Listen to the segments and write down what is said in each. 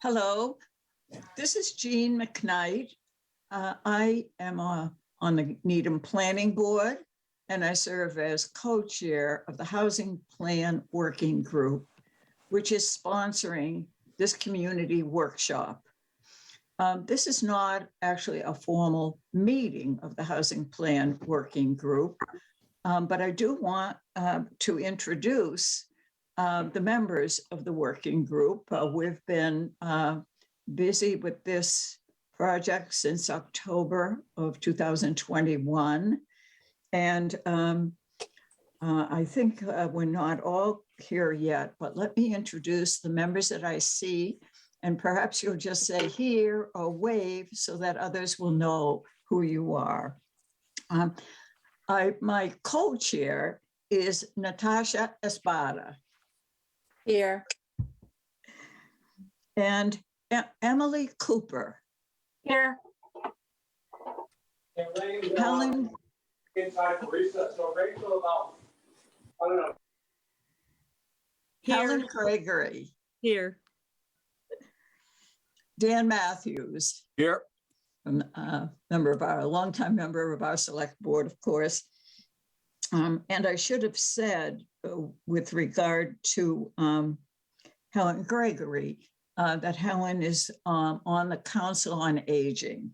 Hello, this is Jean McKnight. I am on the Needham Planning Board, and I serve as co-chair of the Housing Plan Working Group, which is sponsoring this community workshop. This is not actually a formal meeting of the Housing Plan Working Group, but I do want to introduce the members of the working group. We've been busy with this project since October of 2021. And I think we're not all here yet, but let me introduce the members that I see, and perhaps you'll just say here or wave so that others will know who you are. My co-chair is Natasha Espada. Here. And Emily Cooper. Here. Helen. Helen Gregory. Here. Dan Matthews. Here. Longtime member of our select board, of course. And I should have said, with regard to Helen Gregory, that Helen is on the Council on Aging.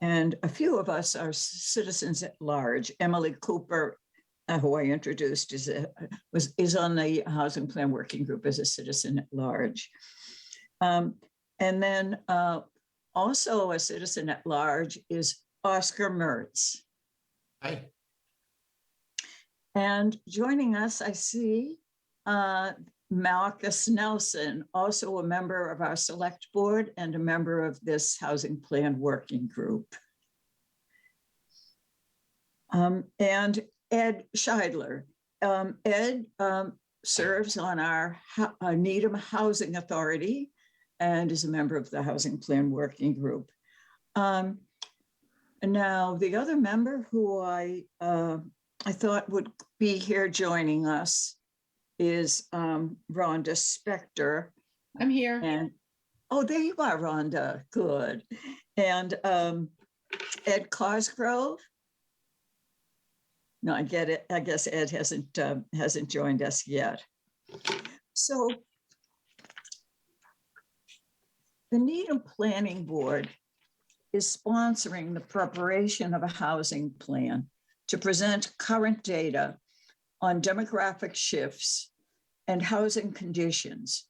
And a few of us are citizens at large. Emily Cooper, who I introduced, is on the Housing Plan Working Group as a citizen at large. And then also a citizen at large is Oscar Mertz. Hi. And joining us, I see Marcus Nelson, also a member of our select board and a member of this Housing Plan Working Group. And Ed Scheidler. Ed serves on our Needham Housing Authority and is a member of the Housing Plan Working Group. Now, the other member who I thought would be here joining us is Rhonda Spector. I'm here. And oh, there you are, Rhonda. Good. And Ed Cosgrove. No, I get it. I guess Ed hasn't joined us yet. So the Needham Planning Board is sponsoring the preparation of a housing plan to present current data on demographic shifts and housing conditions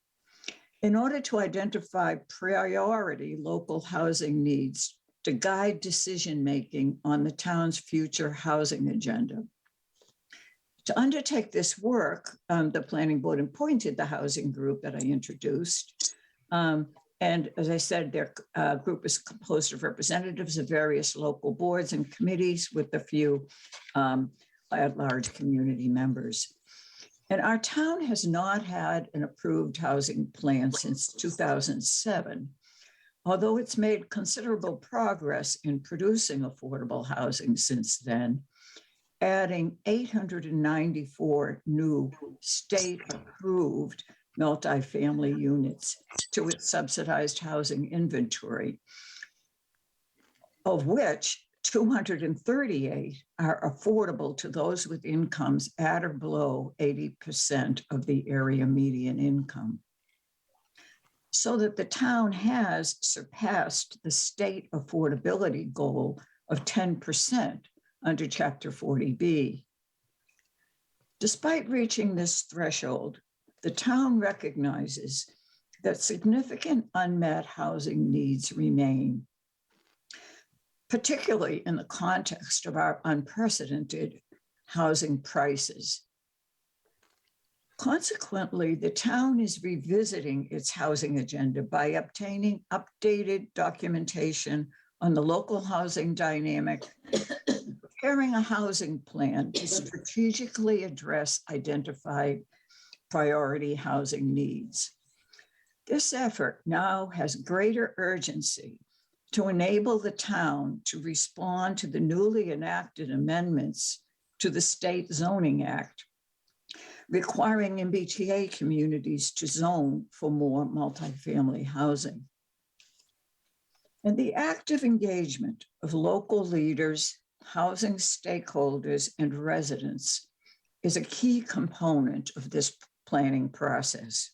in order to identify priority local housing needs to guide decision-making on the town's future housing agenda. To undertake this work, the planning board appointed the housing group that I introduced. And as I said, their group is composed of representatives of various local boards and committees with a few at-large community members. And our town has not had an approved housing plan since 2007, although it's made considerable progress in producing affordable housing since then, adding 894 new state-approved multifamily units to its subsidized housing inventory, of which 238 are affordable to those with incomes at or below 80% of the area median income. So that the town has surpassed the state affordability goal of 10% under Chapter 40B. Despite reaching this threshold, the town recognizes that significant unmet housing needs remain, particularly in the context of our unprecedented housing prices. Consequently, the town is revisiting its housing agenda by obtaining updated documentation on the local housing dynamic, preparing a housing plan to strategically address identified priority housing needs. This effort now has greater urgency to enable the town to respond to the newly enacted amendments to the State Zoning Act, requiring MBTA communities to zone for more multifamily housing. And the active engagement of local leaders, housing stakeholders, and residents is a key component of this planning process.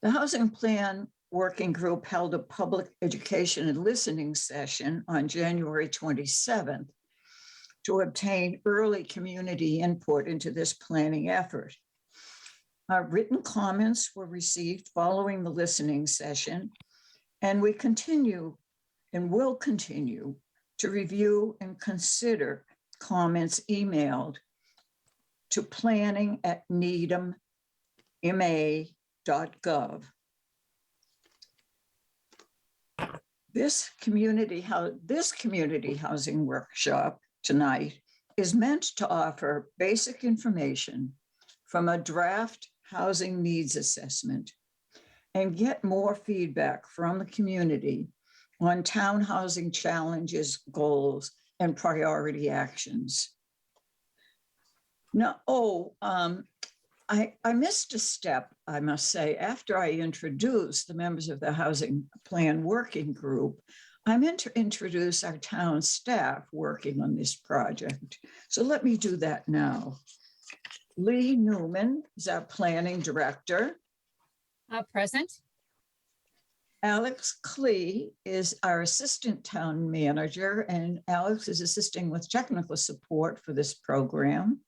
The Housing Plan Working Group held a public education and listening session on January 27th to obtain early community input into this planning effort. Our written comments were received following the listening session, and we continue and will continue to review and consider comments emailed to planning@needhamma.gov. This community housing workshop tonight is meant to offer basic information from a draft housing needs assessment and get more feedback from the community on town housing challenges, goals, and priority actions. Now, I missed a step, I must say. After I introduced the members of the Housing Plan Working Group, I'm meant to introduce our town staff working on this project. So let me do that now. Lee Newman is our planning director. Present. Alex Klee is our assistant town manager, and Alex is assisting with technical support for this program.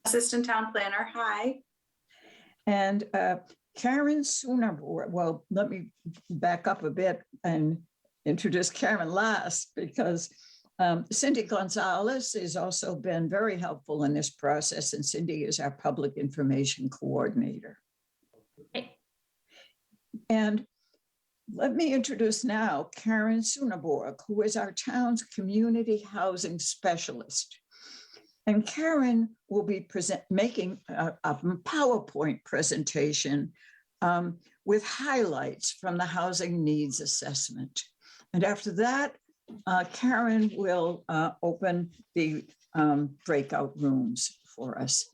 Assistant Town Planner, hi. And Karen Soonerboard, well, let me back up a bit and introduce Karen last, because Cindy Gonzalez has also been very helpful in this process, and Cindy is our public information coordinator. And let me introduce now Karen Soonerboard, who is our town's community housing specialist. And Karen will be making a PowerPoint presentation with highlights from the housing needs assessment. And after that, Karen will open the breakout rooms for us.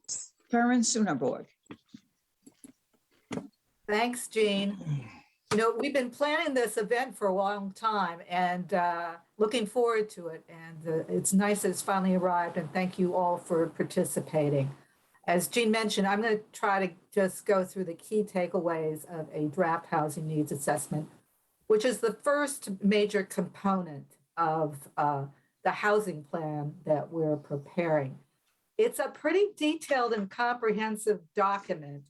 Karen Soonerboard. Thanks, Jean. You know, we've been planning this event for a long time and looking forward to it. And it's nice that it's finally arrived, and thank you all for participating. As Jean mentioned, I'm going to try to just go through the key takeaways of a draft housing needs assessment, which is the first major component of the housing plan that we're preparing. It's a pretty detailed and comprehensive document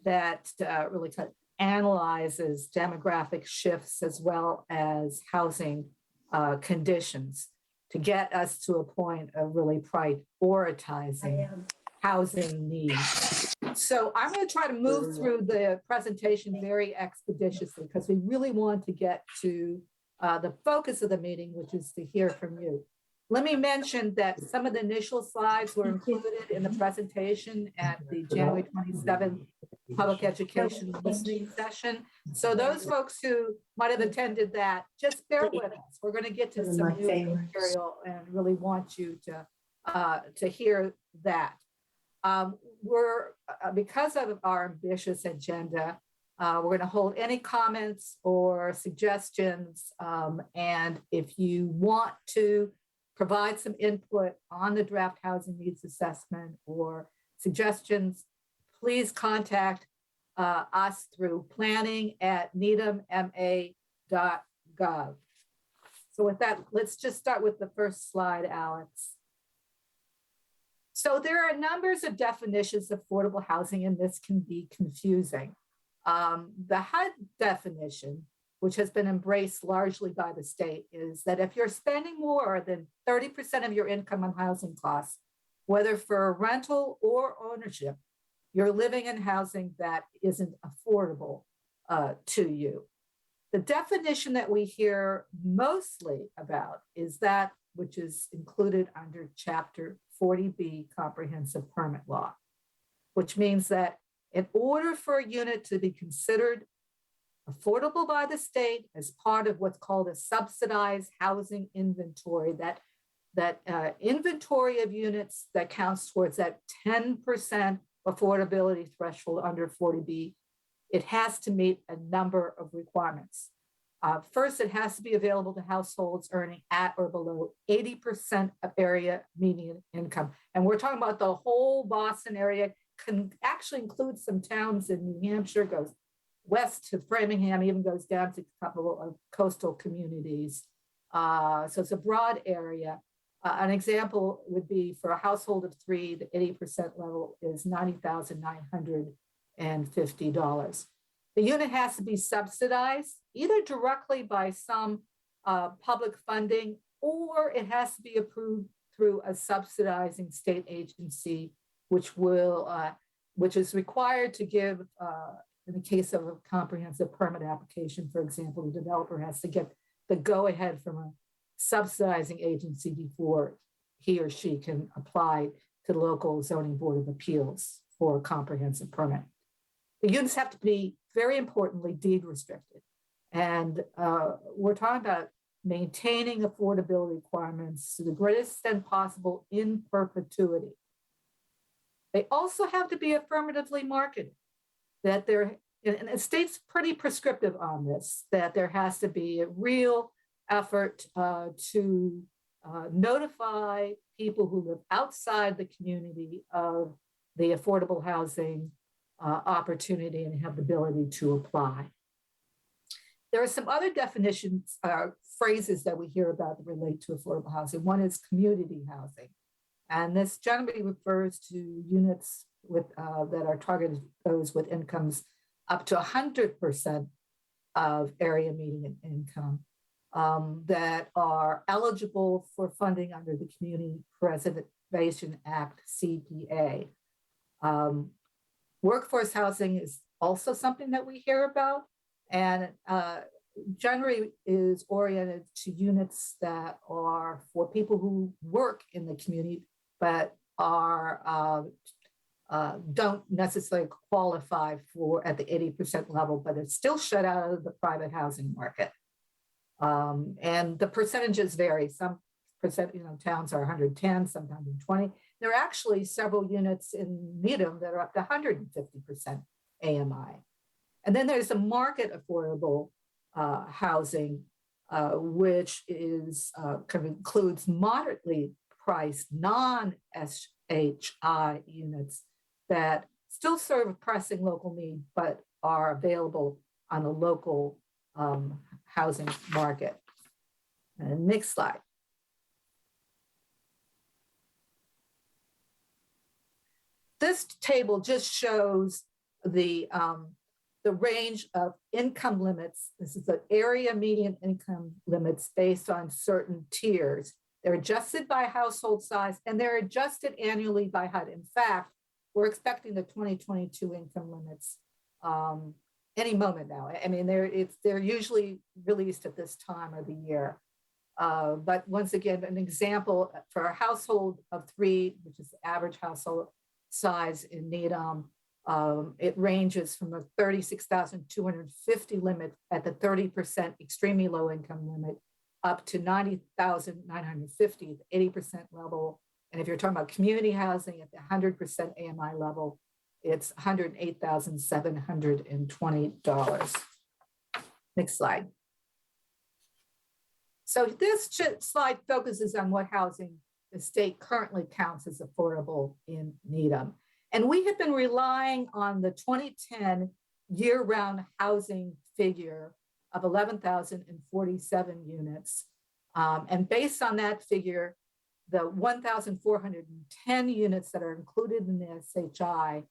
that really analyzes demographic shifts as well as housing conditions to get us to a point of really prioritizing housing needs. So I'm going to try to move through the presentation very expeditiously because we really want to get to the focus of the meeting, which is to hear from you. Let me mention that some of the initial slides were included in the presentation at the January 27th public education listening session. So those folks who might have attended that, just bear with us. We're going to get to some new material and really want you to hear that. Because of our ambitious agenda, we're going to hold any comments or suggestions. And if you want to provide some input on the draft housing needs assessment or suggestions, please contact us through planning@needhamma.gov. So with that, let's just start with the first slide, Alex. So there are numbers of definitions of affordable housing, and this can be confusing. The HUD definition, which has been embraced largely by the state, is that if you're spending more than 30% of your income on housing costs, whether for rental or ownership, you're living in housing that isn't affordable to you. The definition that we hear mostly about is that which is included under Chapter 40B Comprehensive Permit Law, which means that in order for a unit to be considered affordable by the state as part of what's called a subsidized housing inventory that that inventory of units that counts towards that 10% affordability threshold under 40B, it has to meet a number of requirements. First, it has to be available to households earning at or below 80% of area median income. And we're talking about the whole Boston area, can actually include some towns in New Hampshire, goes west to Framingham, even goes down to a couple of coastal communities. So it's a broad area. An example would be for a household of 3, the 80% level is $90,950. The unit has to be subsidized either directly by some public funding, or it has to be approved through a subsidizing state agency, which is required to give, in the case of a comprehensive permit application, for example, the developer has to get the go-ahead from a subsidizing agency before he or she can apply to the local zoning board of appeals for a comprehensive permit. The units have to be, very importantly, deed restricted. And we're talking about maintaining affordability requirements to the greatest extent possible in perpetuity. They also have to be affirmatively marketed, that they're, and the state's pretty prescriptive on this, that there has to be a real effort to notify people who live outside the community of the affordable housing opportunity and have the ability to apply. There are some other definitions, phrases that we hear about that relate to affordable housing. One is community housing. And this generally refers to units with, that are targeted those with incomes up to 100% of area median income that are eligible for funding under the Community Preservation Act, CPA. Workforce housing is also something that we hear about, and generally is oriented to units that are for people who work in the community, but are don't necessarily qualify for at the 80% level, but it's still shut out of the private housing market. And the percentages vary. Some towns are 110, sometimes 120. There are actually several units in Needham that are up to 150% AMI. And then there's a market affordable housing, which is kind of includes moderately priced non-SHI units that still serve a pressing local need, but are available on the local housing market. And next slide. This table just shows the range of income limits. This is the area median income limits based on certain tiers. They're adjusted by household size and they're adjusted annually by HUD. In fact, we're expecting the 2022 income limits any moment now. I mean, they're usually released at this time of the year. But once again, an example for a household of 3, which is the average household size in Needham, it ranges from a 36,250 limit at the 30% extremely low income limit up to 90,950 at the 80% level. And if you're talking about community housing at the 100% AMI level, it's $108,720. Next slide. So this slide focuses on what housing the state currently counts as affordable in Needham. And we have been relying on the 2010 year-round housing figure of 11,047 units. And based on that figure, the 1,410 units that are included in the SHI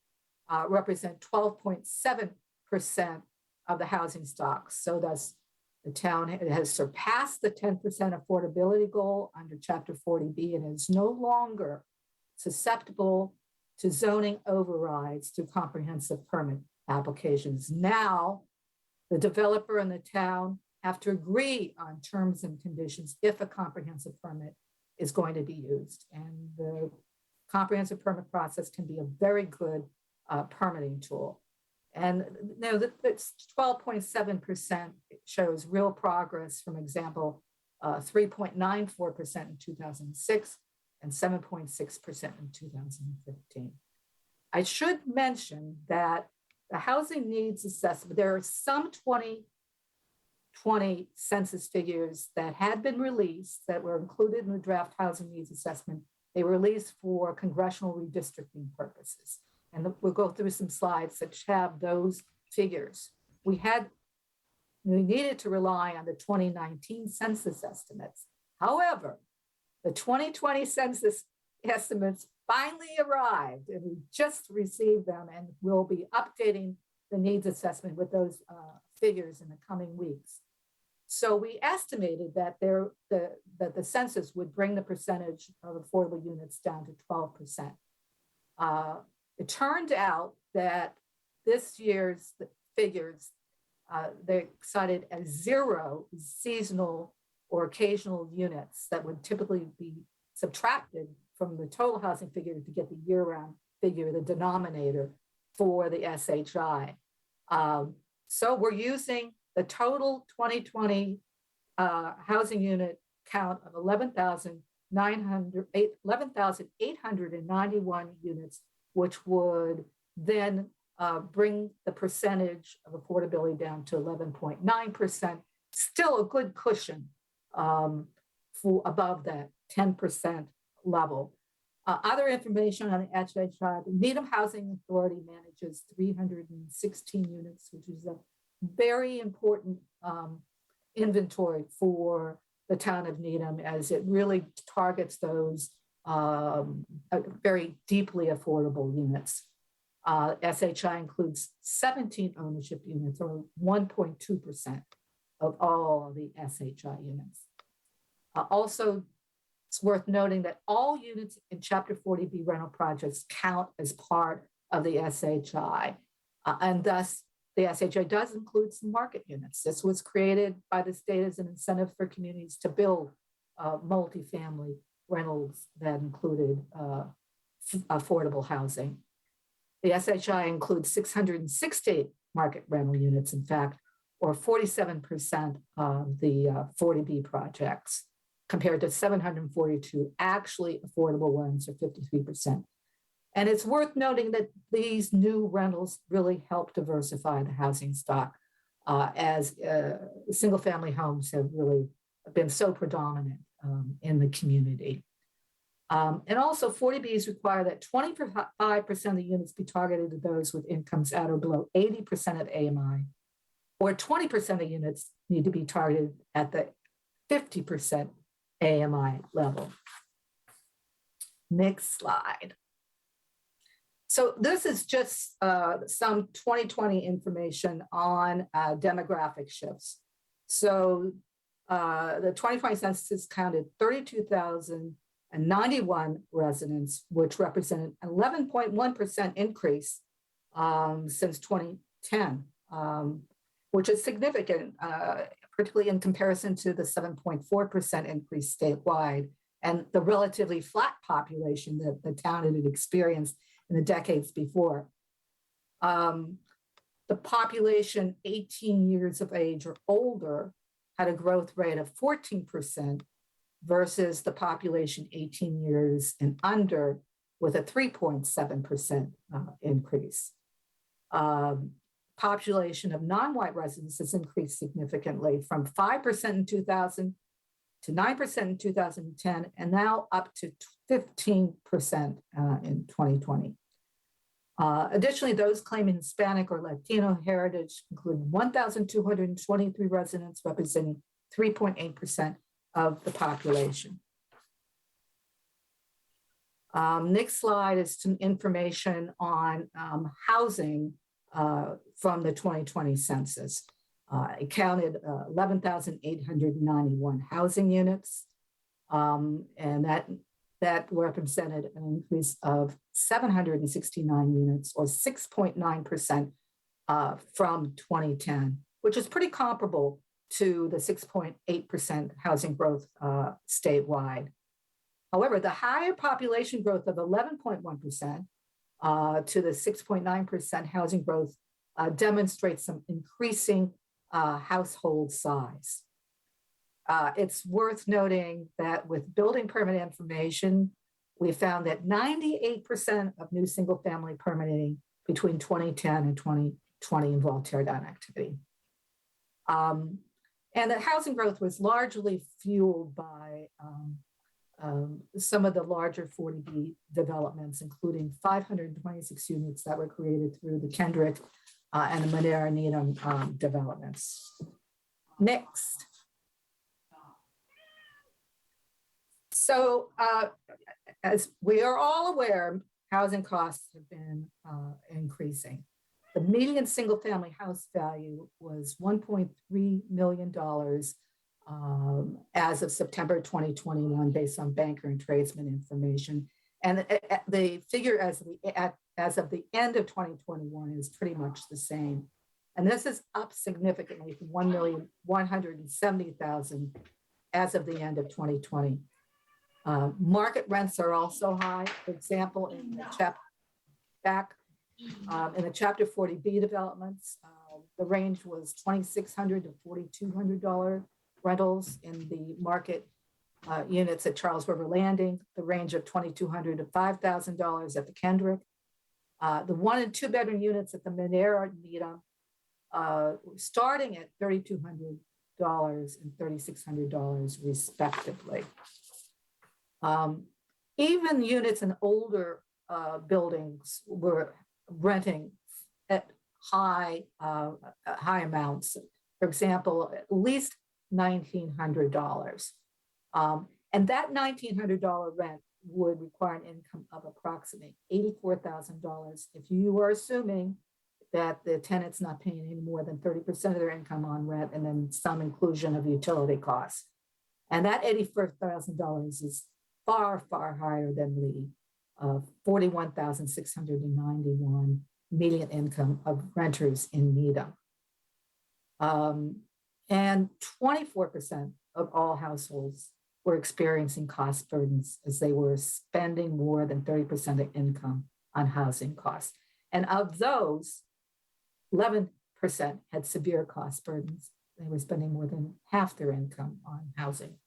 represent 12.7% of the housing stock. So thus, the town has surpassed the 10% affordability goal under Chapter 40B and is no longer susceptible to zoning overrides through comprehensive permit applications. Now, the developer and the town have to agree on terms and conditions if a comprehensive permit is going to be used. And the comprehensive permit process can be a very good permitting tool. And that's 12.7% shows real progress from example 3.94% in 2006, and 7.6% in 2015. I should mention that the housing needs assessment, there are some 2020 census figures that had been released that were included in the draft housing needs assessment. They were released for congressional redistricting purposes. And we'll go through some slides that have those figures. We needed to rely on the 2019 census estimates. However, the 2020 census estimates finally arrived, and we just received them, and we'll be updating the needs assessment with those figures in the coming weeks. So we estimated that the census would bring the percentage of affordable units down to 12%. It turned out that this year's figures, they cited as 0 seasonal or occasional units that would typically be subtracted from the total housing figure to get the year-round figure, the denominator for the SHI. So we're using the total 2020 housing unit count of 11,891 units, which would then bring the percentage of affordability down to 11.9%, still a good cushion for above that 10% level. Other information on the SHI, the Needham Housing Authority manages 316 units, which is a very important inventory for the town of Needham, as it really targets those very deeply affordable units. SHI includes 17 ownership units, or 1.2% of all the SHI units. Also, it's worth noting that all units in Chapter 40B rental projects count as part of the SHI, and thus the SHI does include some market units. This was created by the state as an incentive for communities to build multifamily rentals that included affordable housing. The SHI includes 660 market rental units, in fact, or 47% of the 40B projects, compared to 742 actually affordable ones, or 53%. And it's worth noting that these new rentals really help diversify the housing stock, as single-family homes have really been so predominant in the community. And also 40Bs require that 25% of the units be targeted to those with incomes at or below 80% of AMI, or 20% of units need to be targeted at the 50% AMI level. Next slide. So this is just some 2020 information on demographic shifts. So the 2020 census counted 32,091 residents, which represented an 11.1% increase since 2010, which is significant, particularly in comparison to the 7.4% increase statewide and the relatively flat population that the town had experienced in the decades before. The population 18 years of age or older had a growth rate of 14% versus the population 18 years and under, with a 3.7% increase. Population of non-white residents has increased significantly from 5% in 2000 to 9% in 2010, and now up to 15% in 2020. Additionally, those claiming Hispanic or Latino heritage include 1,223 residents, representing 3.8% of the population. Next slide is some information on housing from the 2020 census. It counted 11,891 housing units, and that represented an increase of 769 units, or 6.9% from 2010, which is pretty comparable to the 6.8% housing growth statewide. However, the higher population growth of 11.1% to the 6.9% housing growth demonstrates some increasing household size. It's worth noting that with building permit information, we found that 98% of new single-family permitting between 2010 and 2020 involved tear-down activity. And that housing growth was largely fueled by some of the larger 40B developments, including 526 units that were created through the Kendrick and the Monera Needham developments. Next. So as we are all aware, housing costs have been increasing. The median single-family house value was $1.3 million as of September 2021, based on banker and tradesman information. And the figure as of the end of 2021 is pretty much the same. And this is up significantly from 1,170,000 as of the end of 2020. Market rents are also high. For example, in the Chapter 40B developments, the range was $2,600 to $4,200 rentals. In the market units at Charles River Landing, the range of $2,200 to $5,000 at the Kendrick. The 1 and 2 bedroom units at the Monera Needham starting at $3,200 and $3,600 respectively. Even units in older buildings were renting at high amounts. For example, at least $1,900. And that $1,900 rent would require an income of approximately $84,000 if you are assuming that the tenant's not paying any more than 30% of their income on rent, and then some inclusion of utility costs. And that $84,000 is far, far higher than the $41,691 median income of renters in Needham. And 24% of all households were experiencing cost burdens as they were spending more than 30% of income on housing costs. And of those, 11% had severe cost burdens. They were spending more than half their income on housing.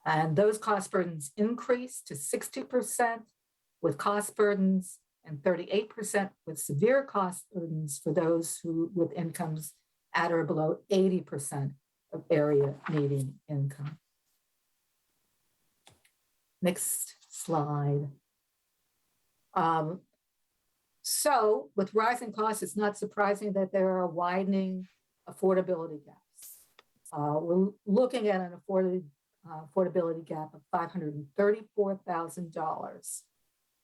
And those cost burdens increased to 60% with cost burdens and 38% with severe cost burdens for those who with incomes at or below 80% of area median income. Next slide. So with rising costs, it's not surprising that there are widening affordability gaps. We're looking at an affordability gap of $534,000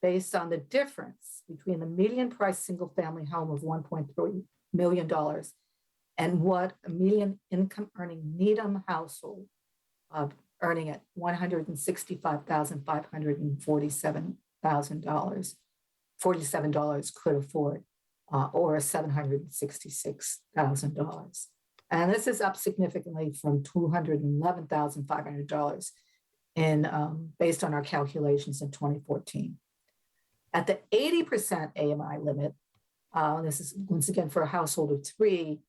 based on the difference between the median price single family home of $1.3 million and what a median income earning Needham household earning at $165,547 could afford, or $766,000. And this is up significantly from $211,500 based on our calculations in 2014. At the 80% AMI limit, this is once again for a household of 3,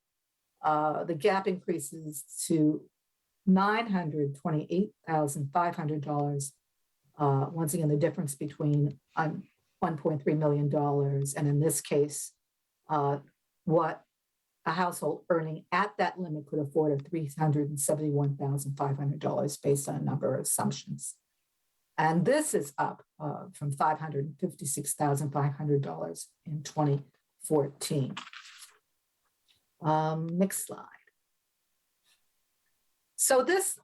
the gap increases to $928,500. Once again, the difference between $1.3 million and in this case, what a household earning at that limit could afford of $371,500 based on a number of assumptions. And this is up from $556,500 in 2014. Next slide. So this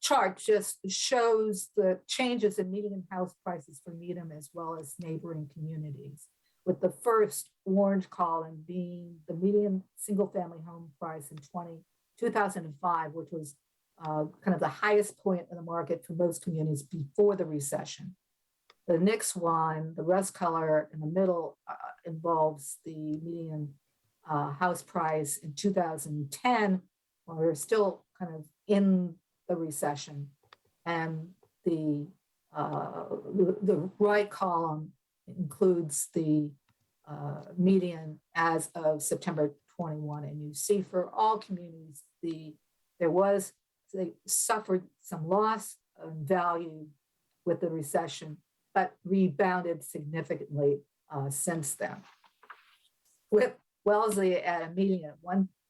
chart just shows the changes in median house prices for Needham as well as neighboring communities, with the first orange column being the median single family home price in 2005, which was kind of the highest point in the market for most communities before the recession. The next one, the rust color in the middle, involves the median house price in 2010, when we were still kind of in the recession. And the right column includes the median as of September 21. And you see for all communities, there was they suffered some loss of value with the recession, but rebounded significantly since then. With Wellesley at a median at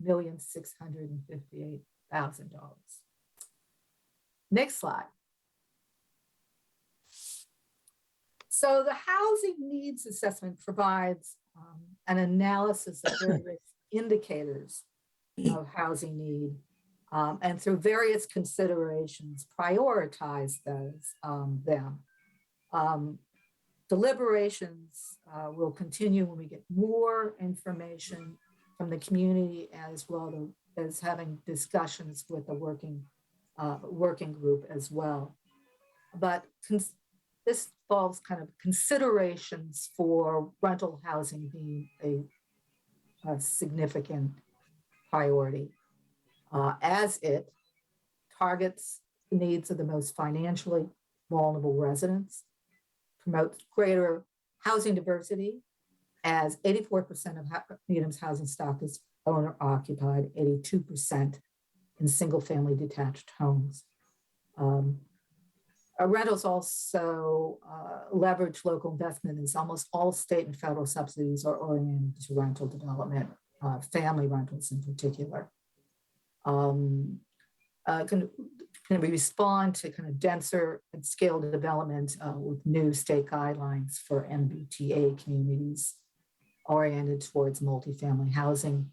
$1,658,000. Next slide. So the housing needs assessment provides an analysis of various indicators of housing need, and through various considerations, prioritize them. Deliberations will continue when we get more information from the community, as well as having discussions with the working group as well. But this involves kind of considerations for rental housing being a significant priority, as it targets the needs of the most financially vulnerable residents, promotes greater housing diversity, as 84% of Needham's housing stock is owner occupied, 82% in single family detached homes. Rentals also leverage local investment, as almost all state and federal subsidies are oriented to rental development, family rentals in particular. Can we respond to kind of denser and scale development with new state guidelines for MBTA communities oriented towards multifamily housing,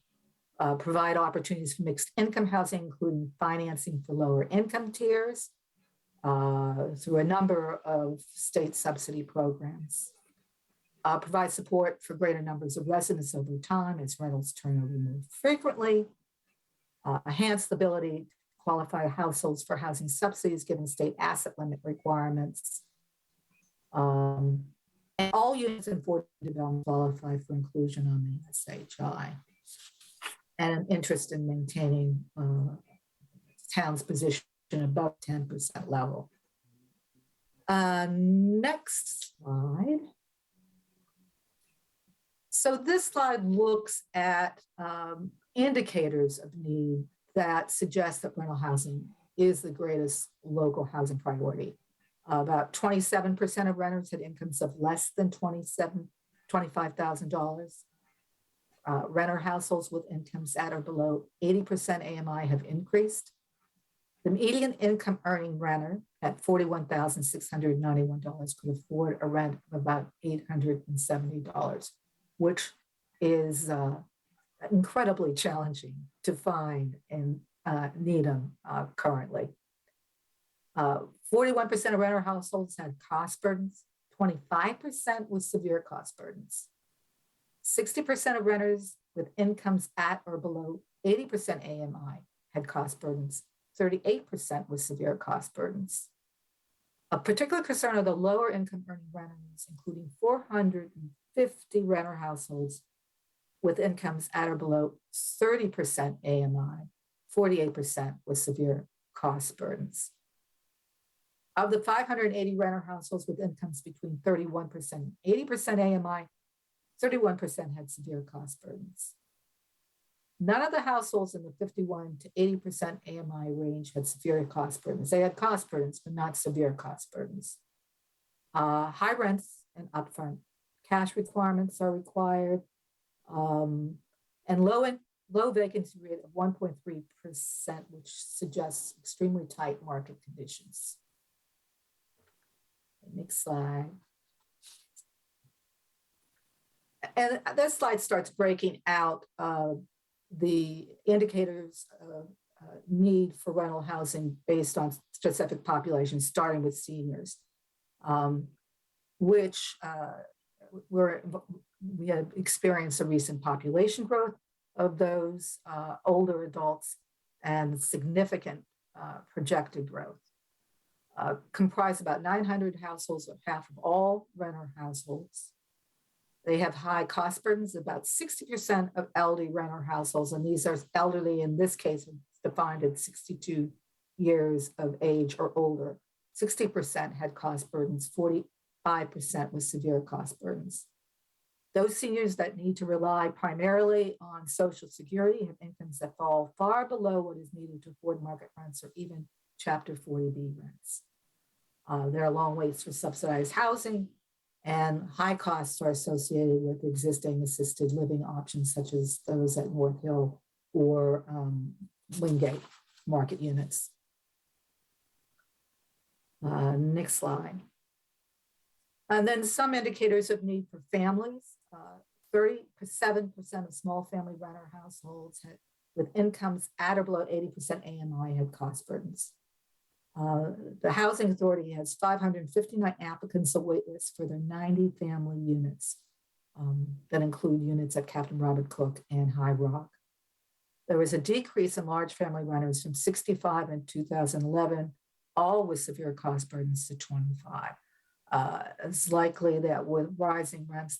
provide opportunities for mixed income housing, including financing for lower income tiers through a number of state subsidy programs, provide support for greater numbers of residents over time as rentals turn over more frequently, enhance the ability to qualify households for housing subsidies given state asset limit requirements. And all units in affordable development qualify for inclusion on the SHI. And an interest in maintaining town's position above 10% level. Next slide. So this slide looks at indicators of need that suggest that rental housing is the greatest local housing priority. About 27% of renters had incomes of less than $25,000. Renter households with incomes at or below 80% AMI have increased. The median income earning renter at $41,691 could afford a rent of about $870, which is incredibly challenging to find in Needham currently. 41% of renter households had cost burdens, 25% with severe cost burdens. 60% of renters with incomes at or below 80% AMI had cost burdens, 38% with severe cost burdens. A particular concern are the lower income earning renters, including 450 renter households with incomes at or below 30% AMI, 48% with severe cost burdens. Of the 580 renter households with incomes between 31% and 80% AMI, 31% had severe cost burdens. None of the households in the 51 to 80% AMI range had severe cost burdens. They had cost burdens, but not severe cost burdens. High rents and upfront cash requirements are required, and low vacancy rate of 1.3%, which suggests extremely tight market conditions. Next slide. And this slide starts breaking out the indicators of need for rental housing based on specific populations, starting with seniors, which we had experienced a recent population growth of those older adults and significant projected growth. Comprise about 900 households, or half of all renter households. They have high cost burdens. About 60% of elderly renter households, and these are elderly in this case defined at 62 years of age or older, 60% had cost burdens, 45% with severe cost burdens. Those seniors that need to rely primarily on Social Security have incomes that fall far below what is needed to afford market rents or even Chapter 40B rents. There are long waits for subsidized housing, and high costs are associated with existing assisted living options such as those at North Hill or Wingate market units. Next slide. And then some indicators of need for families. 37% of small family renter households with incomes at or below 80% AMI had cost burdens. The Housing Authority has 559 applicants on wait list for their 90 family units that include units at Captain Robert Cook and High Rock. There was a decrease in large family renters from 65 in 2011, all with severe cost burdens, to 25. It's likely that with rising rents,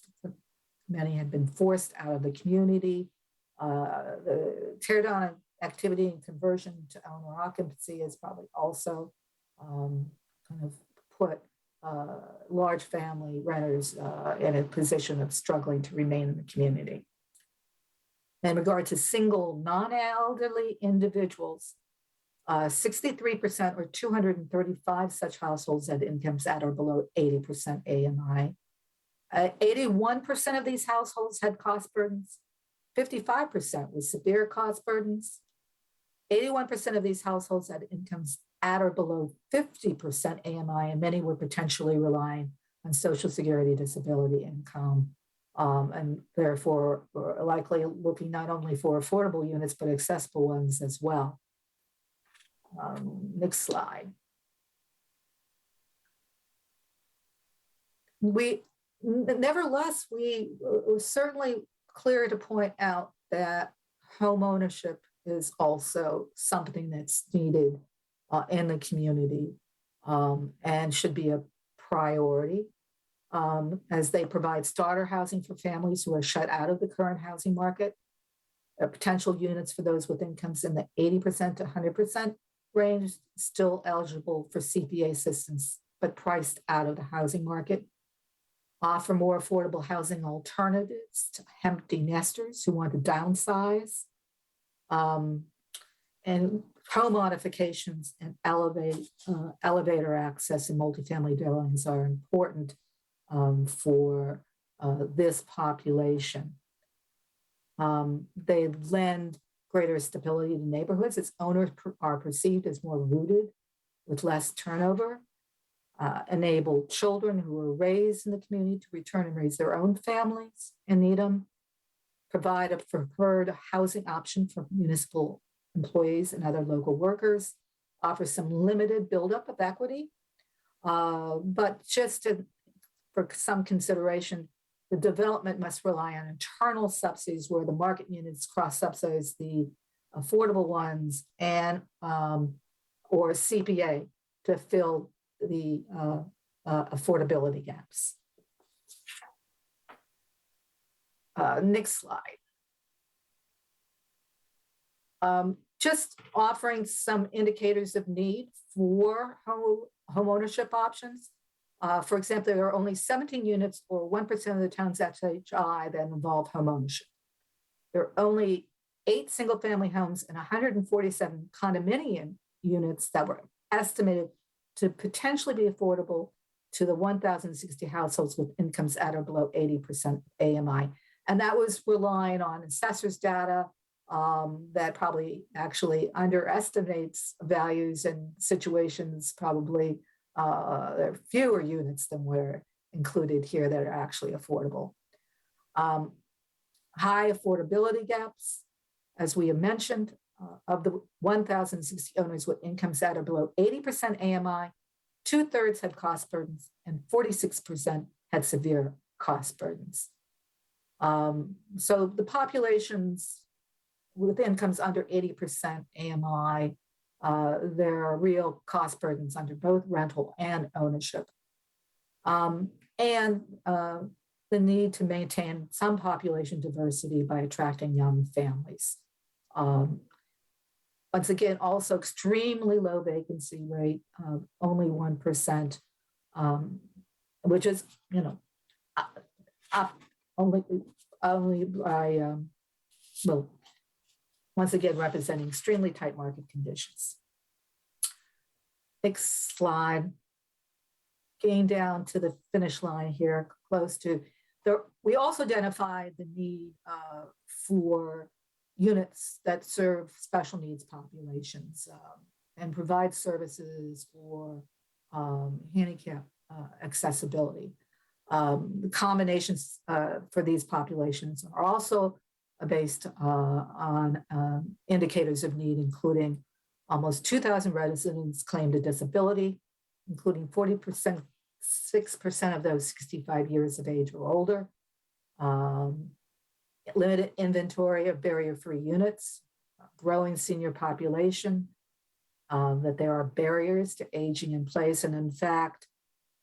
many had been forced out of the community. The teardown activity and conversion to owner occupancy has probably also kind of put large family renters in a position of struggling to remain in the community. In regard to single non-elderly individuals, 63% or 235 such households had incomes at or below 80% AMI. 81% of these households had cost burdens, 55% with severe cost burdens. 81% of these households had incomes at or below 50% AMI, and many were potentially relying on Social Security disability income, and therefore were likely looking not only for affordable units, but accessible ones as well. Next slide. Nevertheless, we were certainly clear to point out that home ownership is also something that's needed in the community and should be a priority as they provide starter housing for families who are shut out of the current housing market, potential units for those with incomes in the 80% to 100% range, still eligible for CPA assistance, but priced out of the housing market. Offer more affordable housing alternatives to empty nesters who want to downsize. And home modifications and elevator access in multifamily dwellings are important for this population. They lend greater stability to neighborhoods as owners are perceived as more rooted with less turnover. Enable children who are raised in the community to return and raise their own families in Needham. Provide a preferred housing option for municipal employees and other local workers. Offer some limited buildup of equity, but just for some consideration, the development must rely on internal subsidies where the market units cross-subsidize the affordable ones and or CPA to fill the affordability gaps. Next slide. Just offering some indicators of need for home ownership options. For example, there are only 17 units or 1% of the town's SHI that involve home ownership. There are only 8 single-family homes and 147 condominium units that were estimated to potentially be affordable to the 1,060 households with incomes at or below 80% AMI. And that was relying on assessors data that probably actually underestimates values and situations. Probably there are fewer units than were included here that are actually affordable. High affordability gaps, as we have mentioned, of the 1,060 owners with incomes at or below 80% AMI, 2/3 had cost burdens and 46% had severe cost burdens. So the populations with incomes under 80% AMI, there are real cost burdens under both rental and ownership. And the need to maintain some population diversity by attracting young families. Once again, also extremely low vacancy rate, only 1%, which is, only by, well, once again, representing extremely tight market conditions. Next slide. Getting down to the finish line here, close to we also identified the need for units that serve special needs populations and provide services for handicap accessibility. The combinations for these populations are also based on indicators of need, including almost 2,000 residents claimed a disability, including 40%, 6% of those 65 years of age or older. Limited inventory of barrier-free units, growing senior population, that there are barriers to aging in place. And in fact,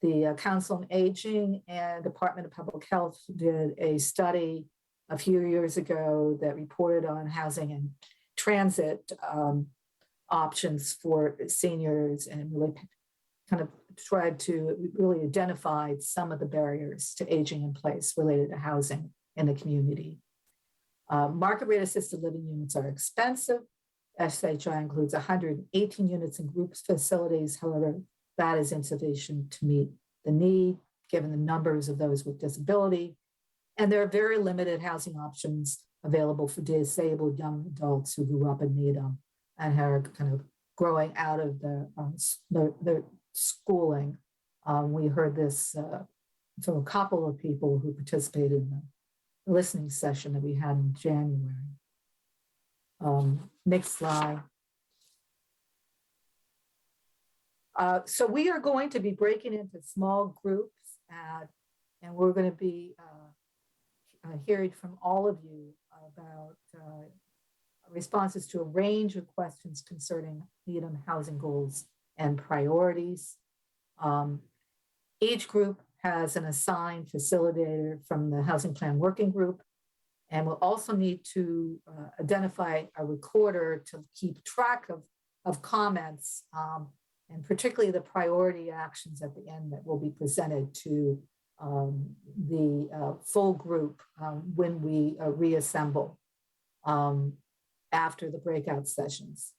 the Council on Aging and Department of Public Health did a study a few years ago that reported on housing and transit options for seniors, and really kind of tried to really identify some of the barriers to aging in place related to housing in the community. Market rate assisted living units are expensive. SHI includes 118 units in group facilities. However, that is insufficient to meet the need, given the numbers of those with disability. And there are very limited housing options available for disabled young adults who grew up in Needham and are kind of growing out of their schooling. We heard this from a couple of people who participated in the listening session that we had in January. Next slide. So we are going to be breaking into small groups, and we're going to be hearing from all of you about responses to a range of questions concerning Needham housing goals and priorities. Each group has an assigned facilitator from the Housing Plan Working Group, and we'll also need to identify a recorder to keep track of comments, and particularly the priority actions at the end that will be presented to the full group when we reassemble after the breakout sessions.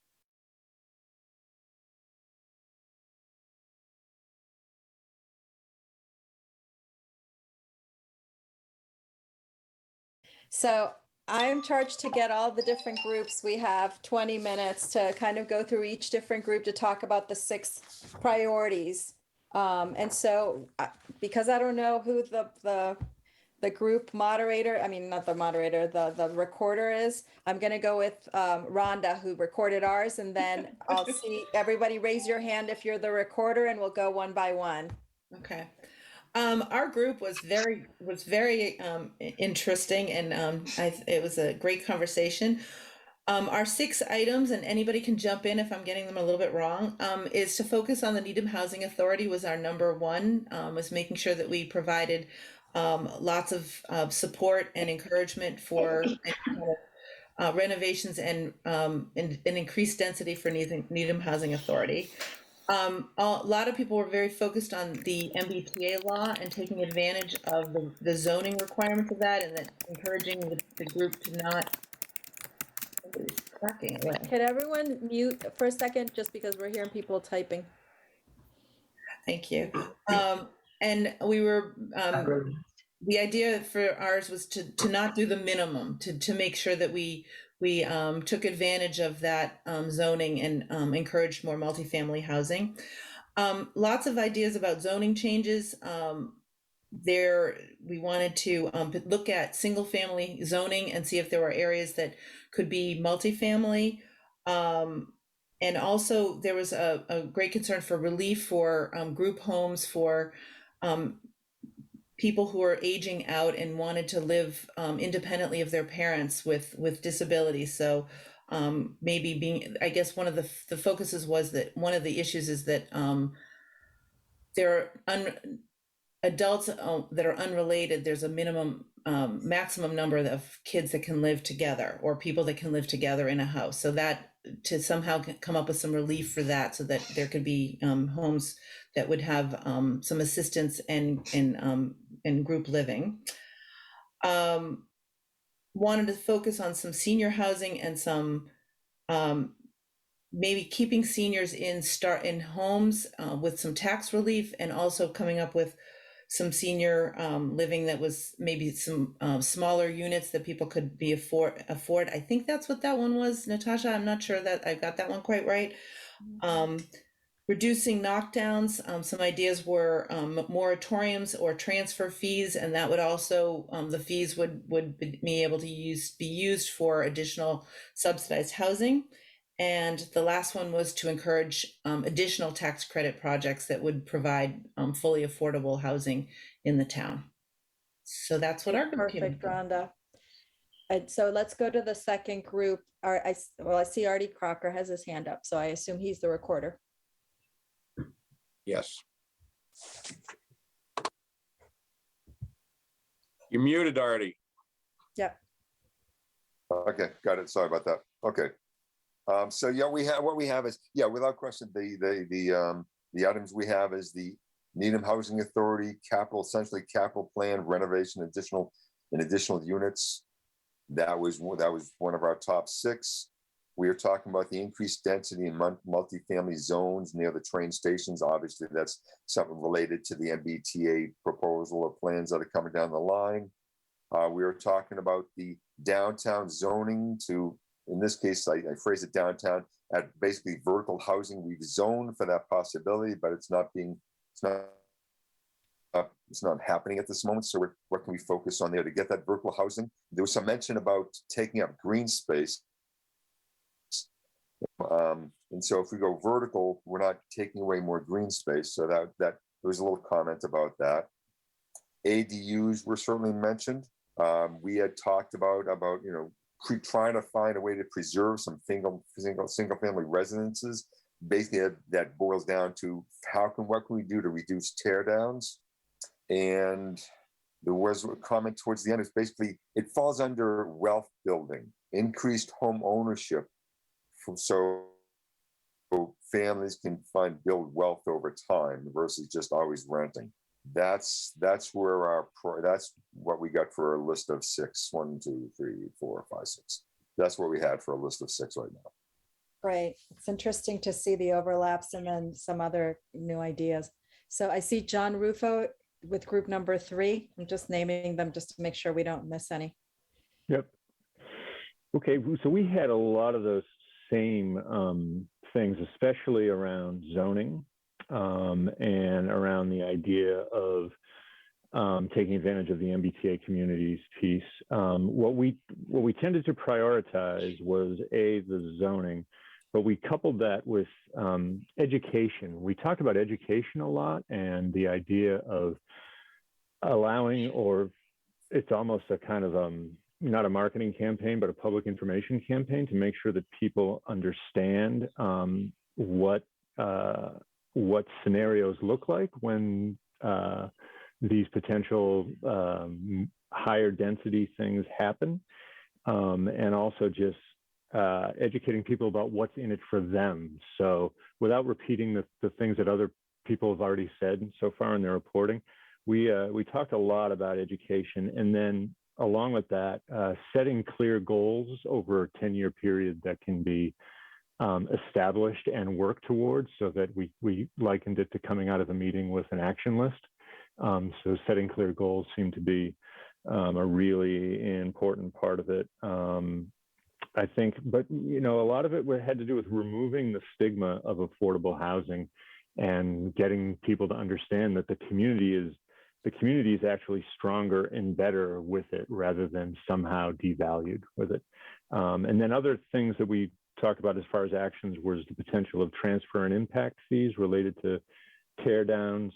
So I'm charged to get all the different groups. We have 20 minutes to kind of go through each different group to talk about the 6 priorities. And so because I don't know who the group moderator, I mean, not the moderator, the recorder is, I'm going to go with Rhonda, who recorded ours. And then I'll see everybody raise your hand if you're the recorder, and we'll go one by one. Okay. Our group was very interesting, and it was a great conversation. Our 6 items, and anybody can jump in if I'm getting them a little bit wrong, is to focus on the Needham Housing Authority was our number 1, was making sure that we provided lots of support and encouragement for renovations and increased density for Needham Housing Authority. A lot of people were very focused on the MBTA law and taking advantage of the zoning requirements of that, and then encouraging the group to not. Can everyone mute for a second, just because we're hearing people typing? Thank you. And we were, the idea for ours was to not do the minimum, to make sure that we took advantage of that zoning and encouraged more multifamily housing. Lots of ideas about zoning changes. We wanted to look at single family zoning and see if there were areas that could be multifamily. And also there was a great concern for relief for group homes for people who are aging out and wanted to live independently of their parents with disabilities. So maybe I guess one of the focuses was that one of the issues is that there are adults that are unrelated. There's a maximum number of kids that can live together, or people that can live together in a house. So that to somehow come up with some relief for that, so that there could be homes that would have some assistance and group living. wanted to focus on some senior housing and some maybe keeping seniors in homes with some tax relief, and also coming up with some senior living that was maybe some smaller units that people could afford. I think that's what that one was, Natasha. I'm not sure that I got that one quite right. Reducing knockdowns. Some ideas were moratoriums or transfer fees, and that would also the fees would be able to be used for additional subsidized housing. And the last one was to encourage additional tax credit projects that would provide fully affordable housing in the town. So that's what our group came Perfect, up with. Rhonda. And so let's go to the second group. I see Artie Crocker has his hand up, so I assume he's the recorder. Yes. You're muted, Artie. Yep. Okay, got it. Sorry about that. Okay. So yeah, what we have is, yeah, without question, the items we have is the Needham Housing Authority essentially capital plan renovation, additional units. That was one of our top 6. We are talking about the increased density in multifamily zones near the train stations. Obviously, that's something related to the MBTA proposal or plans that are coming down the line. We are talking about the downtown zoning to, in this case, I phrase it downtown at basically vertical housing. We've zoned for that possibility, but it's not happening at this moment. So what can we focus on there to get that vertical housing? There was some mention about taking up green space. And so if we go vertical, we're not taking away more green space. So that there was a little comment about that. ADUs were certainly mentioned. We had talked about trying to find a way to preserve some single family residences. Basically, that boils down to what can we do to reduce tear downs? And there was a comment towards the end. It's basically, it falls under wealth building, increased home ownership, so families can build wealth over time versus just always renting. That's where that's what we got for a list of 6. 1, 2, 3, 4, 5, 6. That's what we had for a list of 6 right now. Great. It's interesting to see the overlaps and then some other new ideas. So I see John Rufo with group number 3. I'm just naming them just to make sure we don't miss any. Yep. Okay, so we had a lot of those same things, especially around zoning and around the idea of taking advantage of the MBTA communities piece. What we tended to prioritize was the zoning, but we coupled that with education. We talked about education a lot and the idea of allowing, or it's almost a kind of not a marketing campaign, but a public information campaign to make sure that people understand what scenarios look like when these potential higher density things happen, and also just educating people about what's in it for them. So without repeating the things that other people have already said so far in their reporting, we talked a lot about education, and then along with that, setting clear goals over a 10-year period that can be established and worked towards, so that we likened it to coming out of a meeting with an action list. So setting clear goals seemed to be a really important part of it. I think, but a lot of it had to do with removing the stigma of affordable housing and getting people to understand that the community is actually stronger and better with it rather than somehow devalued with it. And then other things that we talked about as far as actions was the potential of transfer and impact fees related to tear downs,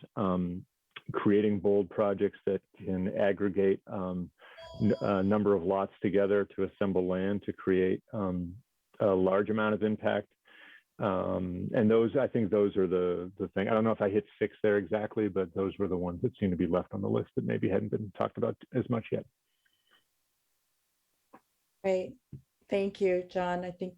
creating bold projects that can aggregate a number of lots together to assemble land to create a large amount of impact. And I think those are the thing. I don't know if I hit 6 there exactly, but those were the ones that seem to be left on the list that maybe hadn't been talked about as much yet. Great. Thank you, John. I think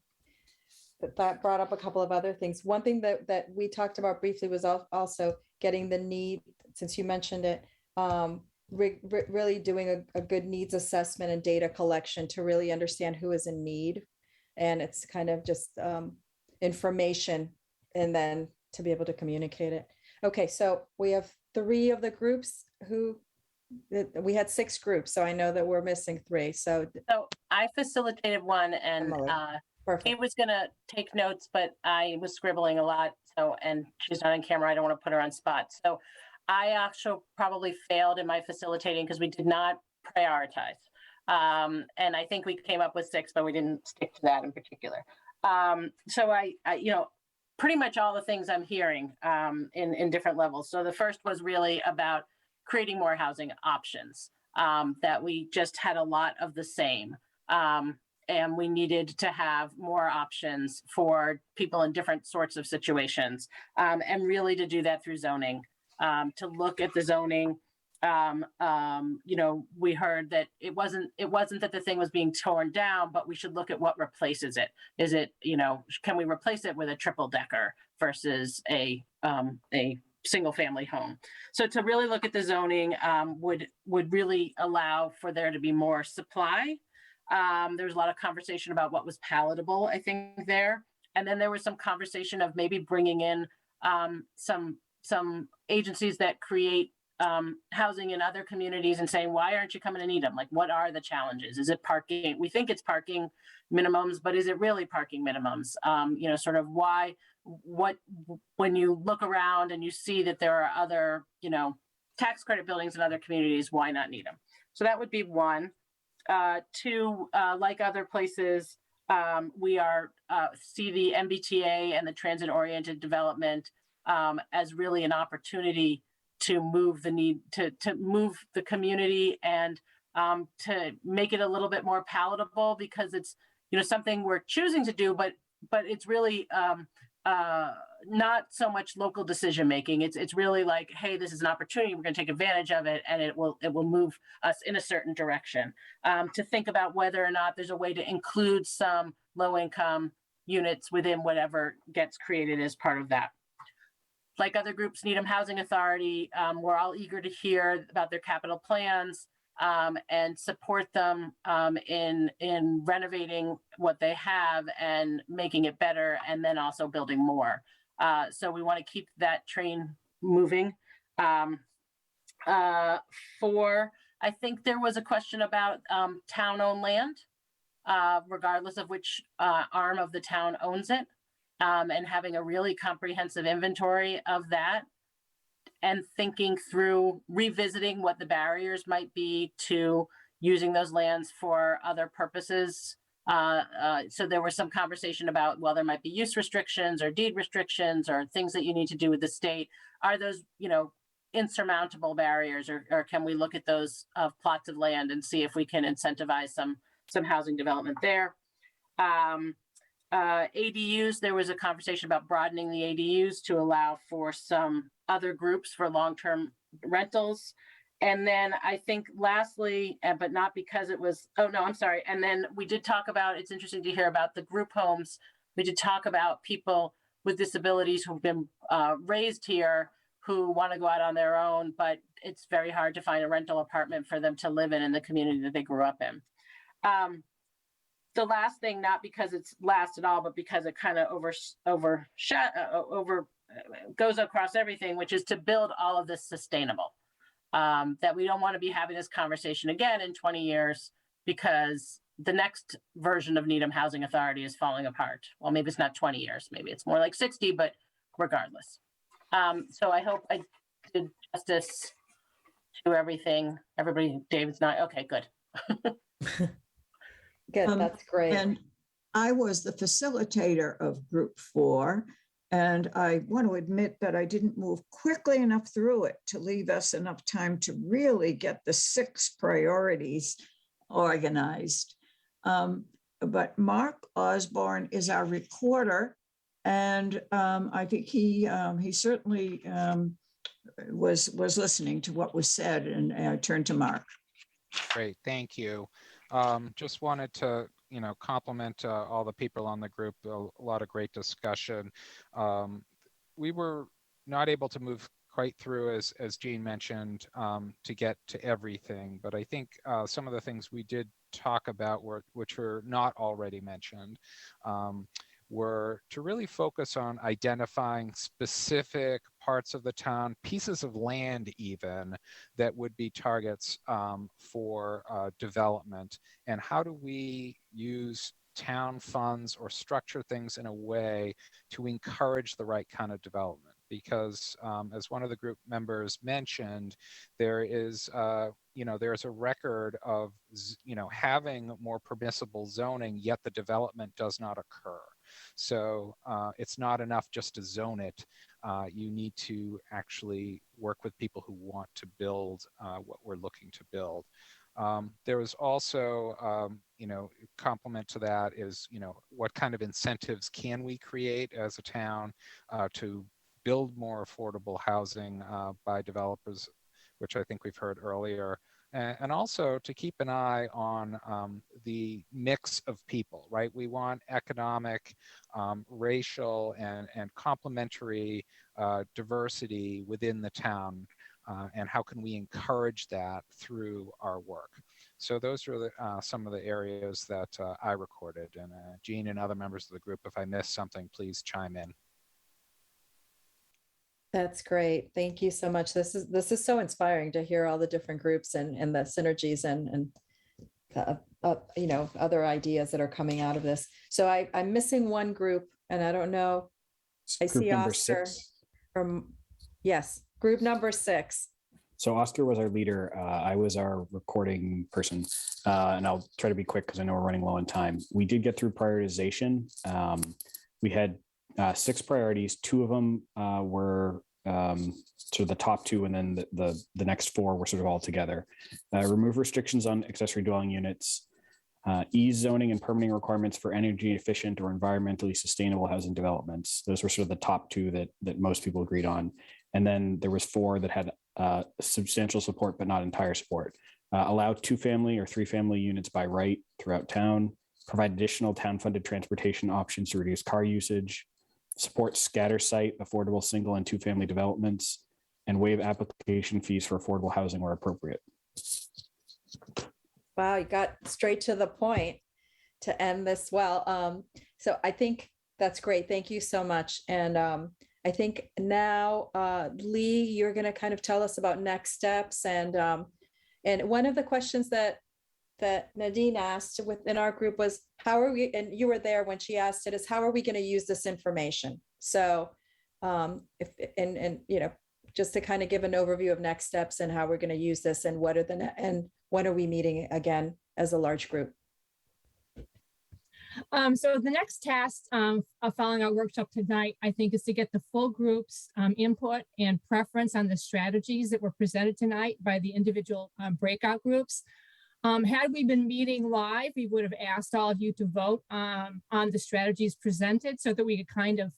that brought up a couple of other things. One thing that we talked about briefly was also getting the need, since you mentioned it, really doing a good needs assessment and data collection to really understand who is in need. And it's kind of just information and then to be able to communicate it. Okay, so we have 3 of the groups we had 6 groups, so I know that we're missing 3. So So I facilitated one and Emily, Kate perfect. was gonna take notes, but I was scribbling a lot. So, and she's not on camera. I don't want to put her on spot. So I actually probably failed in my facilitating because we did not prioritize. And I think we came up with 6, but we didn't stick to that in particular. So I pretty much all the things I'm hearing in different levels. So the first was really about creating more housing options, that we just had a lot of the same. And we needed to have more options for people in different sorts of situations, and really to do that through zoning, to look at the zoning. We heard that it wasn't that the thing was being torn down, but we should look at what replaces it. Is it, can we replace it with a triple decker versus a single family home? So to really look at the zoning would really allow for there to be more supply. There was a lot of conversation about what was palatable, I think, there. And then there was some conversation of maybe bringing in some agencies that create housing in other communities and saying, why aren't you coming to Needham? Like, what are the challenges? Is it parking? We think it's parking minimums, but is it really parking minimums? Sort of when you look around and you see that there are other, tax credit buildings in other communities, why not Needham? So that would be 1. 2, like other places, we see the MBTA and the transit-oriented development as really an opportunity to move to move the community and to make it a little bit more palatable, because it's something we're choosing to do, but it's really not so much local decision making. It's really like, hey, this is an opportunity. We're going to take advantage of it, and it will move us in a certain direction. To think about whether or not there's a way to include some low income units within whatever gets created as part of that. Like other groups, Needham Housing Authority, we're all eager to hear about their capital plans and support them in renovating what they have and making it better, and then also building more. So we want to keep that train moving. 4, I think there was a question about town-owned land, regardless of which arm of the town owns it. And having a really comprehensive inventory of that, and thinking through revisiting what the barriers might be to using those lands for other purposes. So there was some conversation about, well, there might be use restrictions or deed restrictions or things that you need to do with the state. Are those, insurmountable barriers, or can we look at those plots of land and see if we can incentivize some housing development there? ADUs, there was a conversation about broadening the ADUs to allow for some other groups for long-term rentals. And then I think lastly, but not because it was, and then we did talk about, it's interesting to hear about the group homes. We did talk about people with disabilities who've been raised here, who want to go out on their own, but it's very hard to find a rental apartment for them to live in the community that they grew up in. The last thing, not because it's last at all, but because it kind of goes across everything, which is to build all of this sustainable. That we don't want to be having this conversation again in 20 years because the next version of Needham Housing Authority is falling apart. Well, maybe it's not 20 years, maybe it's more like 60, but regardless. So I hope I did justice to everything. Everybody, David's not, okay, good. Good, that's great. And I was the facilitator of group 4. And I want to admit that I didn't move quickly enough through it to leave us enough time to really get the 6 priorities organized. But Mark Osborne is our recorder. And I think he certainly was listening to what was said, and I turned to Mark. Great, thank you. Just wanted to, compliment all the people on the group. A lot of great discussion. We were not able to move quite through, as Jean mentioned, to get to everything. But I think some of the things we did talk about which were not already mentioned were to really focus on identifying specific parts of the town, pieces of land even, that would be targets for development. And how do we use town funds or structure things in a way to encourage the right kind of development? Because as one of the group members mentioned, there is there's a record of having more permissible zoning, yet the development does not occur. So it's not enough just to zone it. You need to actually work with people who want to build what we're looking to build. There was also, complement to that is, what kind of incentives can we create as a town to build more affordable housing by developers, which I think we've heard earlier. And also to keep an eye on the mix of people, right? We want economic, racial, and complementary diversity within the town. And how can we encourage that through our work? So those are some of the areas that I recorded. And Jean and other members of the group, if I missed something, please chime in. That's great. Thank you so much. This is so inspiring to hear all the different groups and the synergies and other ideas that are coming out of this. So I'm missing one group, and I don't know. I Group see number Oscar 6. Yes, group number 6. So Oscar was our leader. I was our recording person, and I'll try to be quick because I know we're running low on time. We did get through prioritization. We had 6 priorities. 2 of them were sort of the top 2, and then the next 4 were sort of all together. Remove restrictions on accessory dwelling units, ease zoning and permitting requirements for energy efficient or environmentally sustainable housing developments. Those were sort of the top 2 that most people agreed on. And then there was 4 that had substantial support, but not entire support. Allow 2-family or 3-family units by right throughout town, provide additional town-funded transportation options to reduce car usage, support scatter site, affordable single and 2-family developments, and waive application fees for affordable housing where appropriate. Wow, you got straight to the point to end this well. So I think that's great. Thank you so much. And I think now, Lee, you're going to kind of tell us about next steps. And one of the questions that Nadine asked within our group was, how are we, and you were there when she asked it, is how are we going to use this information? So just to kind of give an overview of next steps and how we're going to use this and and when are we meeting again as a large group? So the next task of following our workshop tonight, I think, is to get the full group's input and preference on the strategies that were presented tonight by the individual breakout groups. Had we been meeting live, we would have asked all of you to vote on the strategies presented so that we could kind of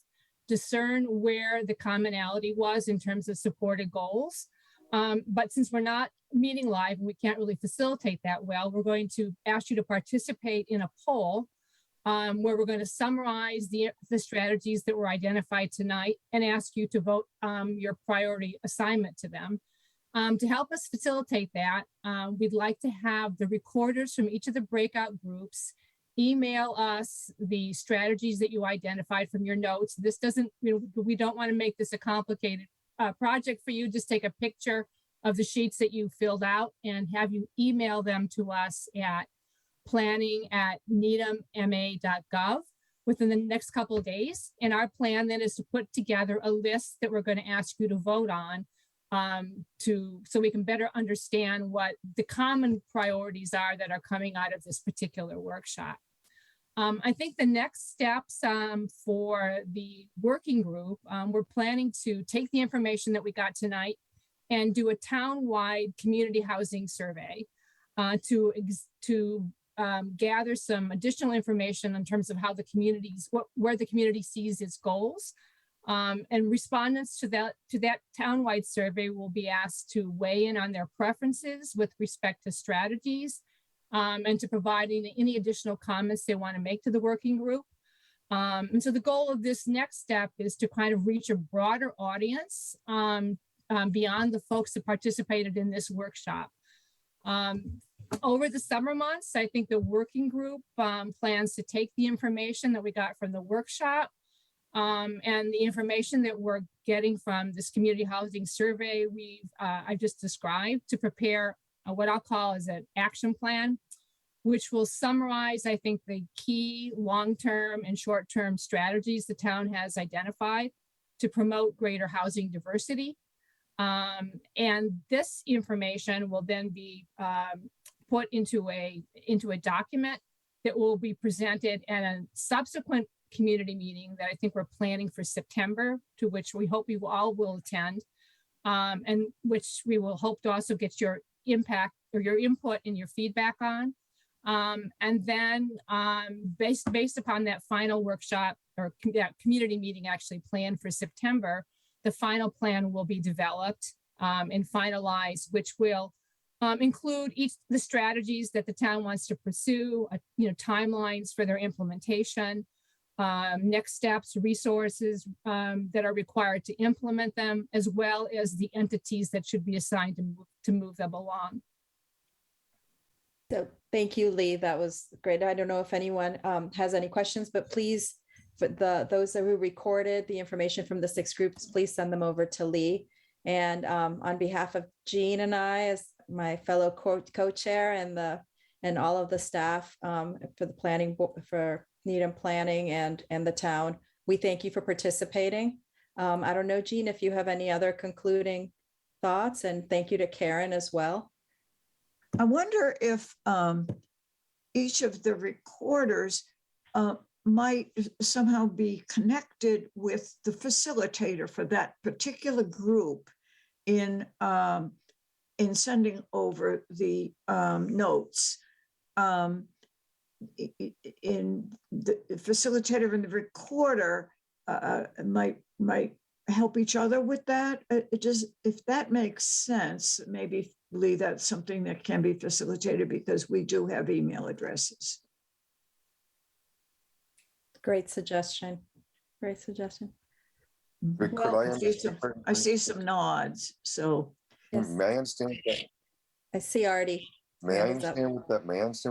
discern where the commonality was in terms of supported goals. But since we're not meeting live and we can't really facilitate that well, we're going to ask you to participate in a poll where we're going to summarize the strategies that were identified tonight and ask you to vote your priority assignment to them. To help us facilitate that, we'd like to have the recorders from each of the breakout groups email us the strategies that you identified from your notes. This doesn't, we don't want to make this a complicated project for you. Just take a picture of the sheets that you filled out and have you email them to us at planning@needhamma.gov within the next couple of days. And our plan then is to put together a list that we're going to ask you to vote on so we can better understand what the common priorities are that are coming out of this particular workshop. I think the next steps for the working group, we're planning to take the information that we got tonight and do a town-wide community housing survey to gather some additional information in terms of how the communities, where the community sees its goals. And respondents to that town-wide survey will be asked to weigh in on their preferences with respect to strategies and to provide any additional comments they want to make to the working group. And so the goal of this next step is to kind of reach a broader audience beyond the folks that participated in this workshop. Over the summer months, I think the working group plans to take the information that we got from the workshop and the information that we're getting from this community housing survey I just described to prepare what I'll call as an action plan, which will summarize, I think, the key long-term and short-term strategies the town has identified to promote greater housing diversity. And this information will then be put into a document that will be presented at a subsequent community meeting that I think we're planning for September, to which we hope you all will attend, and which we will hope to also get your impact or your input and your feedback on. And then based upon that final workshop or that community meeting actually planned for September, the final plan will be developed and finalized, which will include the strategies that the town wants to pursue, timelines for their implementation, next steps, resources that are required to implement them, as well as the entities that should be assigned to move them along. So thank you, Lee. That was great. I don't know if anyone has any questions, but please, for those who recorded the information from the 6 groups, please send them over to Lee. And on behalf of Jean and I, as my fellow co-chair and all of the staff for the planning for Needham Planning and the town, we thank you for participating. I don't know, Jean, if you have any other concluding thoughts, and thank you to Karen as well. I wonder if each of the recorders might somehow be connected with the facilitator for that particular group in sending over the notes. In the facilitator and the recorder might help each other with that. If that makes sense, maybe, Lee, that's something that can be facilitated because we do have email addresses. Great suggestion. Great suggestion. Could Well, I I see some nods, so. Yes. May I understand what that, I see Artie. may I understand what that means?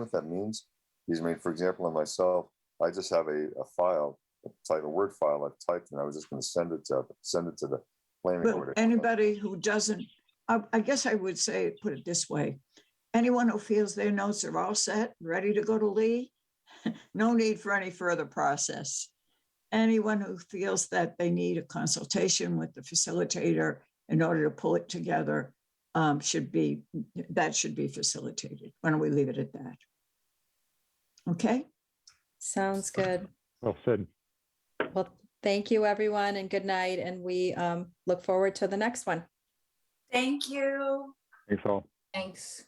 Because, I mean, for example, on myself, I just have a file, a Word file I've typed, and I was just going to send it to the planning But board. anybody who doesn't, I guess I would say, put it this way. Anyone who feels their notes are all set, ready to go to Lee, no need for any further process. Anyone who feels that they need a consultation with the facilitator in order to pull it together should be facilitated. Why don't we leave it at that? Okay. Sounds good. Well said. Well, thank you, everyone, and good night. And we look forward to the next one. Thank you. Thanks all. Thanks.